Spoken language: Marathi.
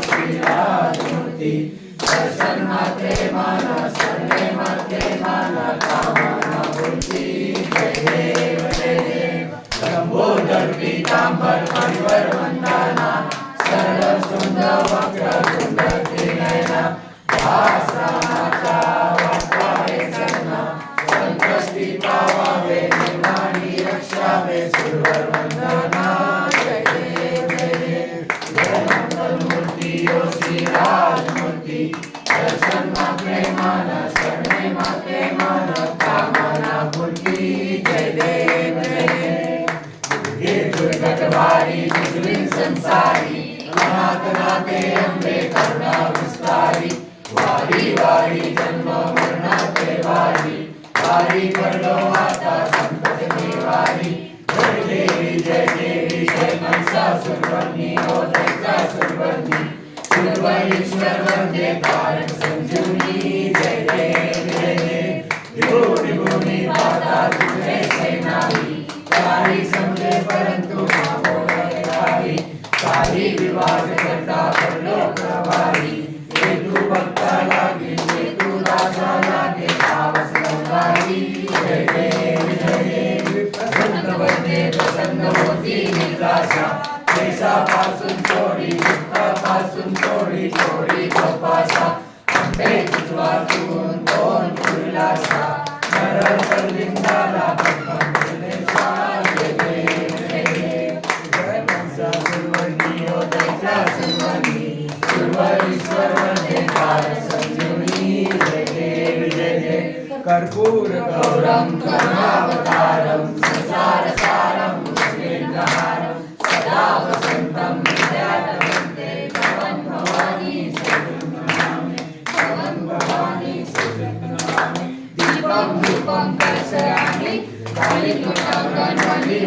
श्रीराजमूर्ती दर्शन मात्रे मान सर्वे मात्रे मान कामना मूर्ती जय देव लंबोदर पीतांबर परिवर वंदना सरल सुंदर वक्र कुंड त्रिनयना भासनाचा वाटवावे सन्ना संकष्टी पावावे निर्माणी रक्षावे सुरवर वंदना जय देव मंगल मूर्ती ओ श्रीराजमूर्ती दर्शन मात्रे मान सर्वे मात्रे मान कामना मूर्ती जय देव दुर्गतवारी दुर्लिन संसारी अनाथ नाथे अंबे करुणा विस्तारी वारी वारी जन्म मरणाचे वारी वारी करलो आता संकट निवारी जय देवी जय महिषासुरमर्दिनी ओ दैत्यासुरमर्दिनी सुरवरीश्वर वंदे तारक संजीवनी जय देव विभूति भूमि पाता तुझे सेनानी काही समजे परंतु काही विवाद करता पडलो प्रवाही हेतू भक्ता लागे हेतू दासा लागे पावस गंगारी जय देव प्रसन्न बने प्रसन्न होती निराशा देशापासून चोरी दुःखापासून चोरी चोरी कपासा अंबे तुझवातून दोन उल्लासा नरळ परलिंगाला कर्पूर गौरम करुणावतारम संसार सारम भुजगेन्द्रहारम सदा वसंतम विद्याधरन्ते भवन् भवानी सद्गुणनामे भवन् भवानी सद्गुणनामे दीपं दीपं दर्शयामि कालीकुटं गणपति